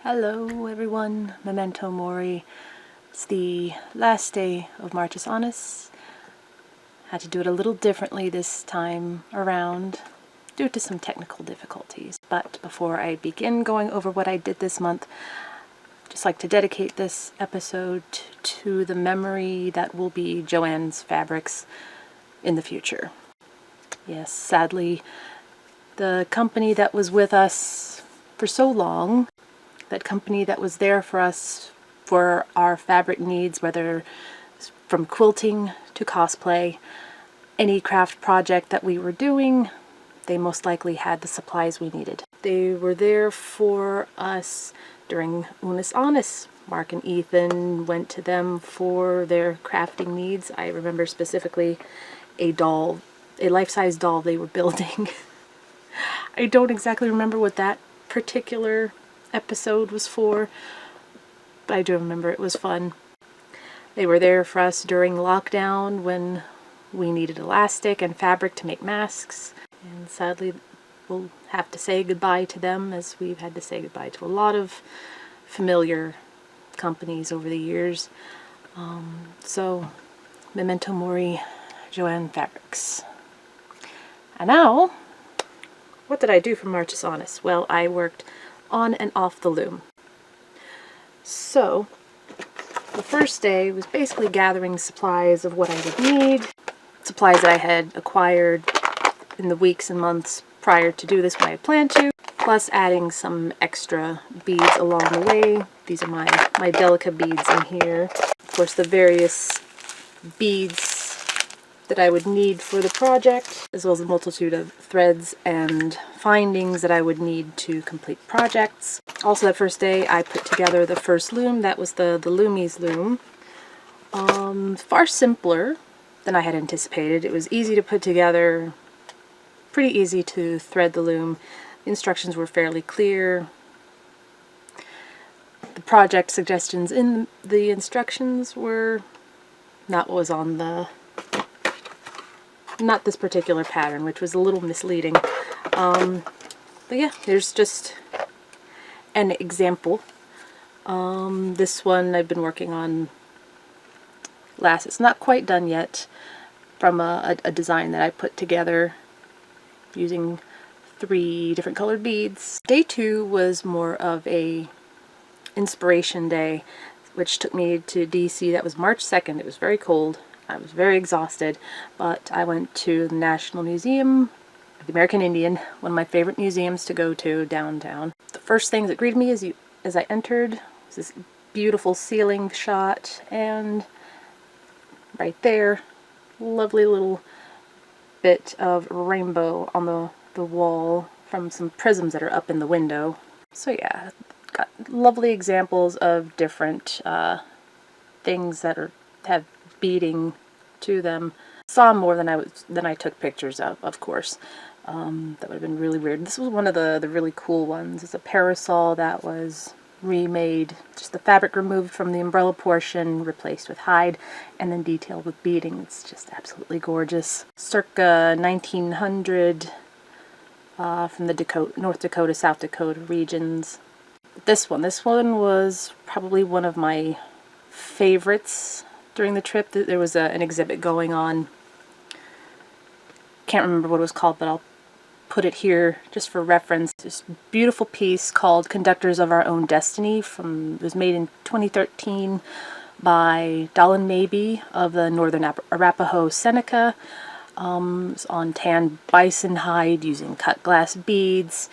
Hello everyone, Memento Mori. It's the last day of Marchus Annus. Had to do it a little differently this time around due to some technical difficulties. But before I begin going over what I did this month, I'd just like to dedicate this episode to the memory that will be JoAnn's fabrics in the future. Yes, sadly, the company that was with us for so long, that company that was there for us for our fabric needs, whether from quilting to cosplay, any craft project that we were doing, they most likely had the supplies we needed. They were there for us during Unus Annus. Mark and Ethan went to them for their crafting needs. I remember specifically a doll, a life-size doll they were building. I don't exactly remember what that particular episode was for, but I do remember it was fun. They were there for us during lockdown when we needed elastic and fabric to make masks, and sadly we'll have to say goodbye to them, as we've had to say goodbye to a lot of familiar companies over the years. So Memento Mori, JoAnn Fabrics. And now, what did I do for Marchus Annus? Well, I worked on and off the loom. So the first day was basically gathering supplies of what I would need, supplies that I had acquired in the weeks and months prior to do this when I had planned to, plus adding some extra beads along the way. These are my Delica beads in here. Of course, the various beads that I would need for the project, as well as a multitude of threads and findings that I would need to complete projects. Also, that first day I put together the first loom. That was the Loomies loom. Far simpler than I had anticipated. It was easy to put together, pretty easy to thread the loom. The instructions were fairly clear. The project suggestions in the instructions were not what was on the not this particular pattern, which was a little misleading. But yeah, here's just an example. This one I've been working on last. It's not quite done yet, from a design that I put together using 3 different colored beads. Day 2 was more of a inspiration day, which took me to DC. That was March 2nd. It was very cold. I was very exhausted, but I went to the National Museum of the American Indian, one of my favorite museums to go to downtown. The first thing that greeted me as I entered was this beautiful ceiling shot, and right there, lovely little bit of rainbow on the wall from some prisms that are up in the window. So yeah, got lovely examples of different things that have beading to them. Saw more than I took pictures of course. That would have been really weird. This was one of the really cool ones. It's a parasol that was remade, just the fabric removed from the umbrella portion, replaced with hide, and then detailed with beading. It's just absolutely gorgeous. Circa 1900, from the North Dakota, South Dakota regions. This one was probably one of my favorites during the trip. There was an exhibit going on. Can't remember what it was called, but I'll put it here just for reference. This beautiful piece called Conductors of Our Own Destiny. It was made in 2013 by Dolan Mabey of the Northern Arapaho Seneca. It's on tan bison hide using cut glass beads,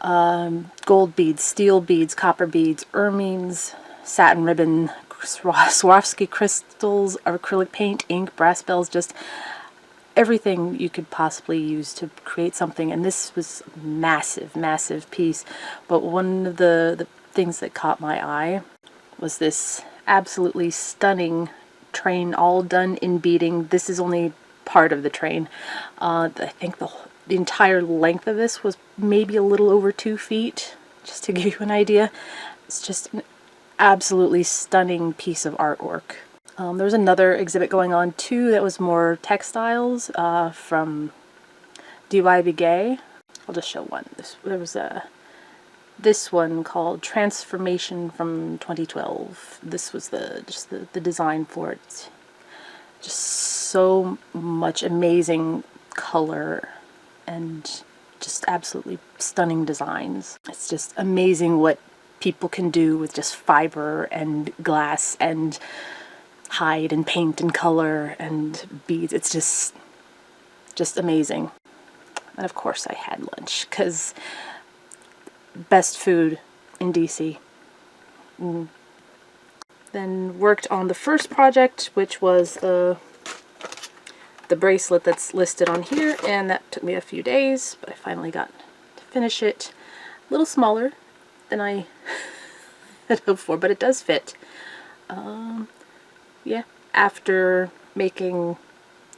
gold beads, steel beads, copper beads, ermines, satin ribbon, Swarovski crystals, acrylic paint, ink, brass bells, just everything you could possibly use to create something. And this was a massive, massive piece. But one of the things that caught my eye was this absolutely stunning train, all done in beading. This is only part of the train. I think the entire length of this was maybe a little over 2 feet, just to give you an idea. It's just an absolutely stunning piece of artwork. There was another exhibit going on too that was more textiles from DY Begay. I'll just show one. There was a this one called Transformation from 2012. This was just the design for it. Just so much amazing color and just absolutely stunning designs. It's just amazing what people can do with just fiber and glass and hide and paint and color and beads. It's just amazing. And of course I had lunch, because best food in DC. Then worked on the first project, which was the bracelet that's listed on here, and that took me a few days, but I finally got to finish it. A little smaller than I had hoped for, but it does fit. Yeah, after making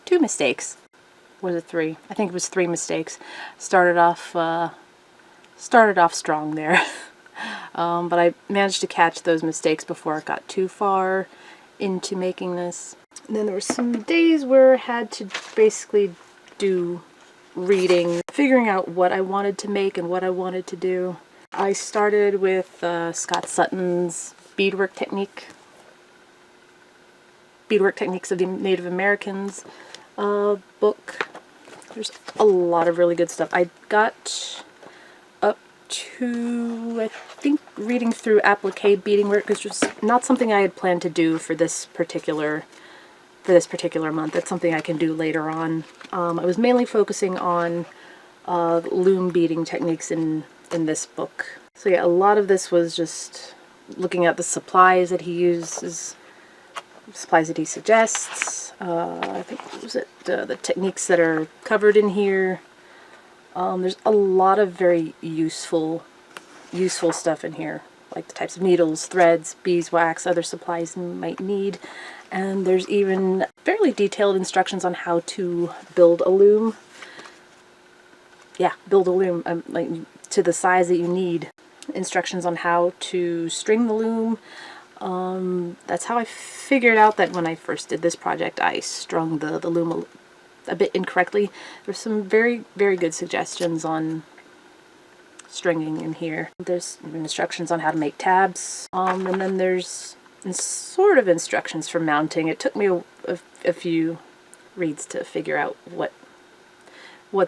2 mistakes. Was it 3? I think it was 3 mistakes. Started off strong there. But I managed to catch those mistakes before it got too far into making this. And then there were some days where I had to basically do reading, figuring out what I wanted to make and what I wanted to do. I started with Scott Sutton's Beadwork Techniques of the Native Americans book. There's a lot of really good stuff. I got up to, I think, reading through applique beading work, which was not something I had planned to do for this particular month. That's something I can do later on. I was mainly focusing on loom beading techniques in this book. So yeah, a lot of this was just looking at the supplies that he uses, supplies that he suggests. I think, what was it? The techniques that are covered in here. There's a lot of very useful stuff in here, like the types of needles, threads, beeswax, other supplies you might need. And there's even fairly detailed instructions on how to build a loom. Yeah, build a loom, like to the size that you need. Instructions on how to string the loom. That's how I figured out that when I first did this project, I strung the loom a bit incorrectly. There's some very, very good suggestions on stringing in here. There's instructions on how to make tabs, and then there's sort of instructions for mounting. It took me a few reads to figure out what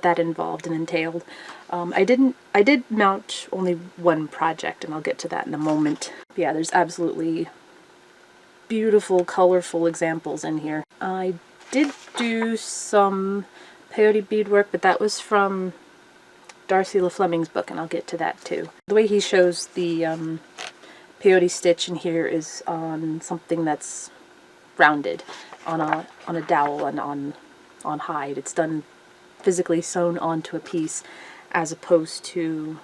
that involved and entailed. I did mount only one project, and I'll get to that in a moment. But yeah, there's absolutely beautiful, colorful examples in here. I did do some peyote beadwork, but that was from Darcy Fleming's book, and I'll get to that too. The way he shows the peyote stitch in here is on something that's rounded, on a dowel and on hide. It's done physically sewn onto a piece, as opposed to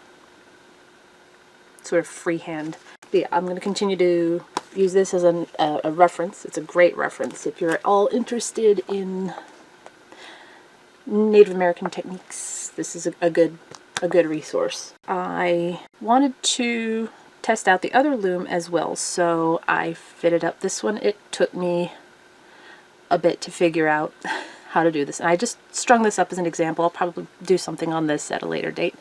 sort of freehand. But yeah, I'm going to continue to use this as a reference. It's a great reference if you're at all interested in Native American techniques. This is a good resource. I wanted to test out the other loom as well, so I fitted up this one. It took me a bit to figure out how to do this, and I just strung this up as an example. I'll probably do something on this at a later date,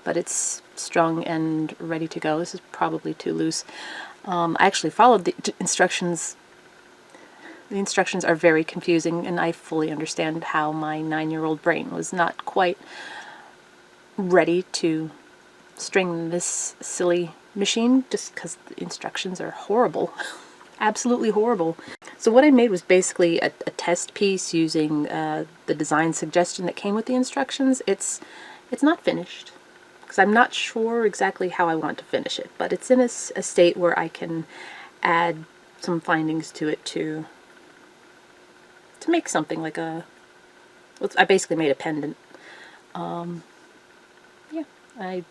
but it's strung and ready to go. This is probably too loose. I actually followed the instructions. The instructions are very confusing, and I fully understand how my 9-year-old brain was not quite ready to string this silly machine, just because the instructions are horrible. Absolutely horrible. So what I made was basically a test piece using the design suggestion that came with the instructions. It's not finished, because I'm not sure exactly how I want to finish it, but it's in a state where I can add some findings to it to make something like I basically made a pendant. Yeah, I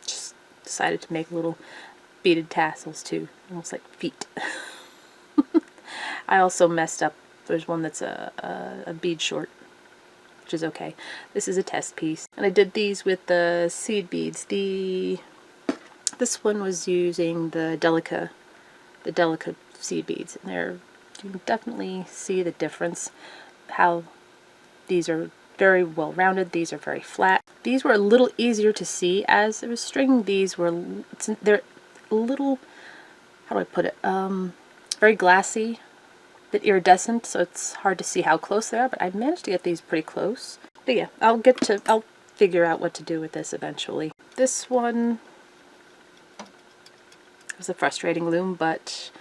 just decided to make little beaded tassels too, almost like feet. I also messed up. There's one that's a bead short, which is okay. This is a test piece, and I did these with the seed beads. This one was using the Delica seed beads, and you can definitely see the difference. How these are very well rounded. These are very flat. These were a little easier to see as it was stringing. These were, they're a little, how do I put it, very glassy, a bit iridescent, so it's hard to see how close they are, but I managed to get these pretty close. But yeah, I'll figure out what to do with this eventually. This one was a frustrating loom, but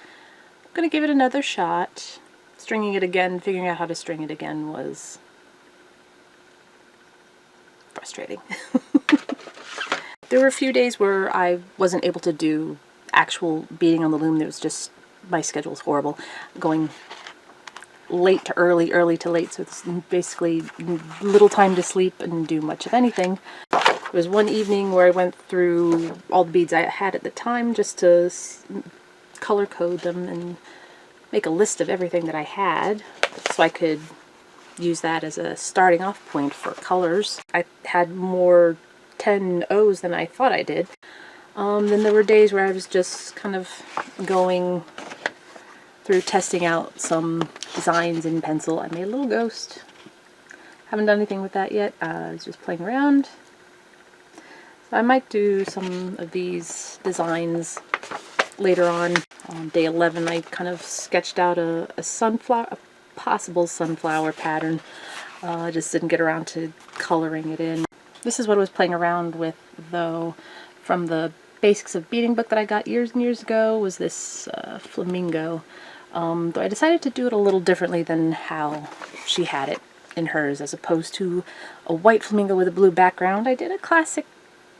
I'm gonna give it another shot. Stringing it again, figuring out how to string it again was frustrating. There were a few days where I wasn't able to do actual beading on the loom. There was just, my schedule was horrible. Going late to early, early to late, so it's basically little time to sleep and do much of anything. There was one evening where I went through all the beads I had at the time just to color code them and make a list of everything that I had so I could use that as a starting off point for colors. I had more 10-0s than I thought I did. Then there were days where I was just kind of going through testing out some designs in pencil. I made a little ghost. Haven't done anything with that yet. I was just playing around. So I might do some of these designs later on. On day 11 I kind of sketched out a possible sunflower pattern. I just didn't get around to coloring it in. This is what I was playing around with though from the Basics of Beading book that I got years and years ago, was this flamingo. Though I decided to do it a little differently than how she had it in hers. As opposed to a white flamingo with a blue background, I did a classic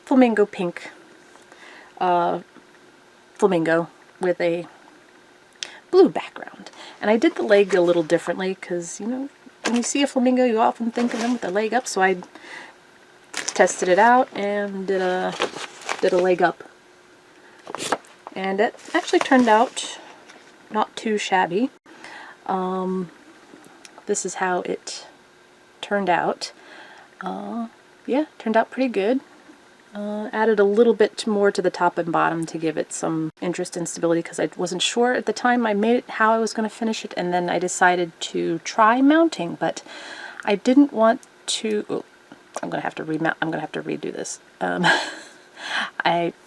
flamingo pink flamingo with a blue background. And I did the leg a little differently because, you know, when you see a flamingo you often think of them with the leg up, so I tested it out and did a leg up. And it actually turned out not too shabby. This is how it turned out. Yeah, turned out pretty good. Added a little bit more to the top and bottom to give it some interest and stability because I wasn't sure at the time I made it how I was going to finish it, and then I decided to try mounting, but I didn't want to. Oh, I'm gonna have to remount. I'm gonna have to redo this.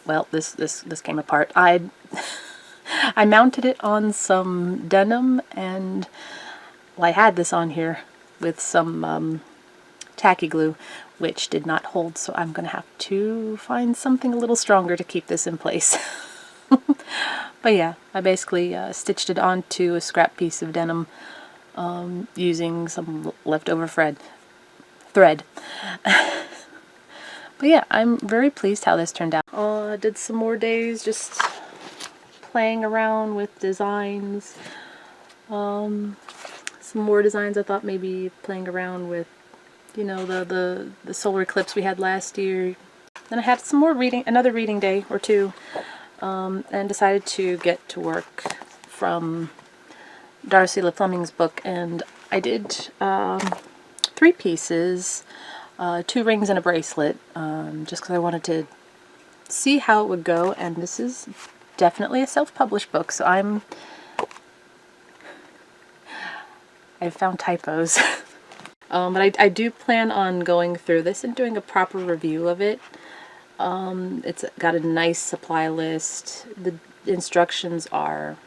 Well, this came apart. I mounted it on some denim, and well, I had this on here with some tacky glue, which did not hold, so I'm gonna have to find something a little stronger to keep this in place. But yeah, I basically stitched it onto a scrap piece of denim using some leftover thread. But yeah, I'm very pleased how this turned out. I did some more days just playing around with designs. Some more designs I thought maybe playing around with, you know, the solar eclipse we had last year. Then I had some more another reading day or two, and decided to get to work from Darcy Fleming's book, and I did 3 pieces, 2 rings and a bracelet, just because I wanted to see how it would go. And this is definitely a self-published book, so I've found typos. But I do plan on going through this and doing a proper review of it. It's got a nice supply list. The instructions are,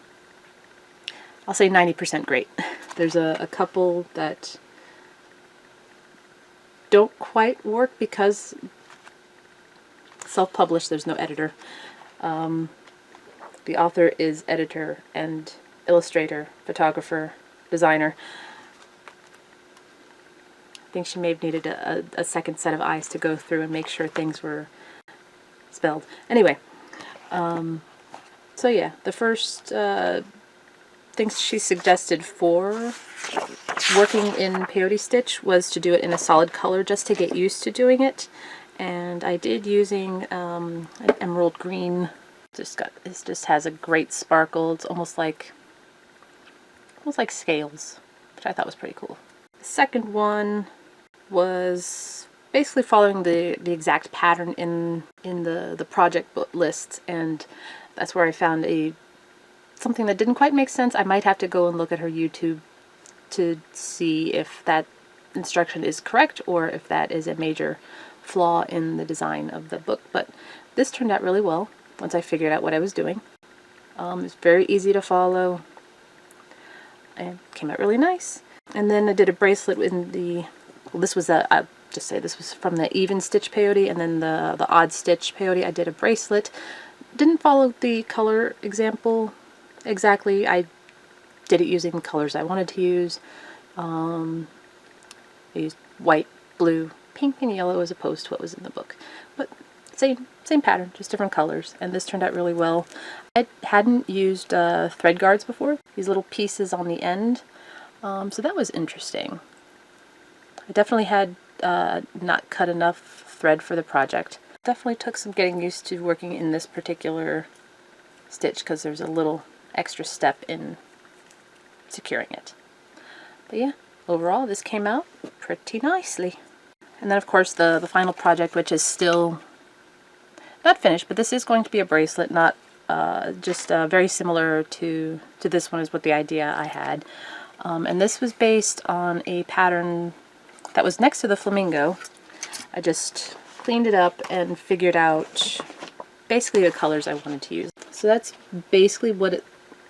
I'll say 90% great. There's a couple that don't quite work because self-published, there's no editor. The author is editor and illustrator, photographer, designer. I think she may have needed a second set of eyes to go through and make sure things were spelled. Anyway, so yeah, the first things she suggested for working in peyote stitch was to do it in a solid color just to get used to doing it. And I did using an emerald green. This just has a great sparkle. It's almost like scales, which I thought was pretty cool. The second one was basically following the exact pattern in the project book lists, and that's where I found something that didn't quite make sense. I might have to go and look at her YouTube to see if that instruction is correct or if that is a major flaw in the design of the book. But this turned out really well once I figured out what I was doing. It's very easy to follow and came out really nice. And then I did a bracelet in the, well, this was I'll just say this was from the even stitch peyote, and then the odd stitch peyote I did a bracelet. Didn't follow the color example exactly. I did it using the colors I wanted to use. I used white, blue, pink, and yellow as opposed to what was in the book. But same pattern, just different colors, and this turned out really well. I hadn't used thread guards before, these little pieces on the end, so that was interesting. I definitely had not cut enough thread for the project. Definitely took some getting used to working in this particular stitch because there's a little extra step in securing it. But yeah, overall this came out pretty nicely. And then of course the final project, which is still not finished, but this is going to be a bracelet, not just very similar to this one is what the idea I had. And this was based on a pattern that was next to the flamingo. I just cleaned it up and figured out basically the colors I wanted to use. So that's basically what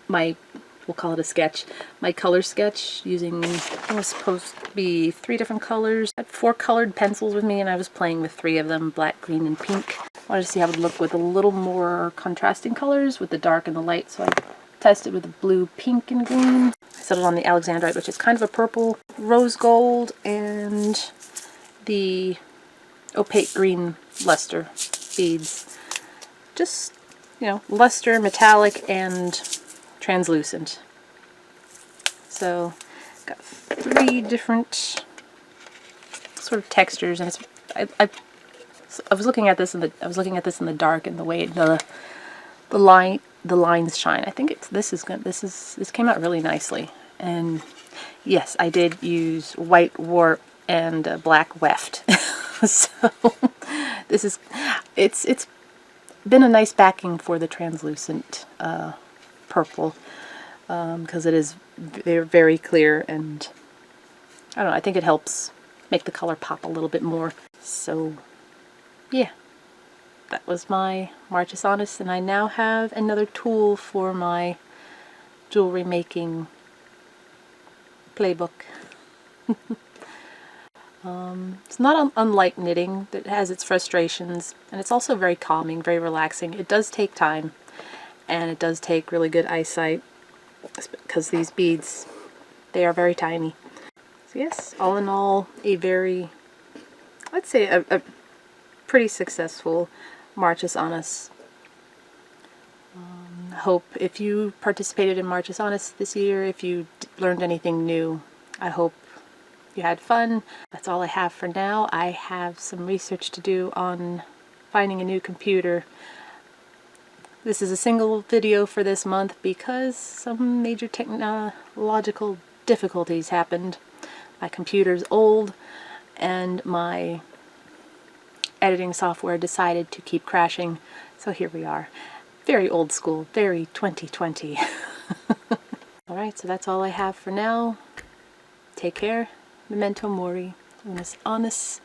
we'll call it a sketch, my color sketch using, it was supposed to be 3 different colors. I had 4 colored pencils with me and I was playing with 3 of them, black, green, and pink. I wanted to see how it would look with a little more contrasting colors with the dark and the light, so I tested with the blue, pink, and green. I settled on the Alexandrite, which is kind of a purple, rose gold, and the opaque green luster beads. Just, you know, luster, metallic, and translucent. So got 3 different sort of textures, and it's I was looking at this in the dark, and the way the lines shine. I think this came out really nicely. And yes, I did use white warp and black weft. So it's been a nice backing for the translucent purple, because they're very clear, and I don't know, I think it helps make the color pop a little bit more. So yeah, that was my Marchus Annus, and I now have another tool for my jewelry making playbook. It's not unlike knitting. It has its frustrations, and it's also very calming, very relaxing. It does take time, and it does take really good eyesight, because these beads, they are very tiny. So yes, all in all, a very, let's say a pretty successful Marchus Annus. Hope if you participated in Marchus Annus this year, if you learned anything new, I hope you had fun. That's all I have for now. I have some research to do on finding a new computer. This is a single video for this month because some major technological difficulties happened. My computer's old, and my editing software decided to keep crashing, so here we are. Very old school, very 2020. Alright, so that's all I have for now. Take care. Memento Mori. Unus Annus.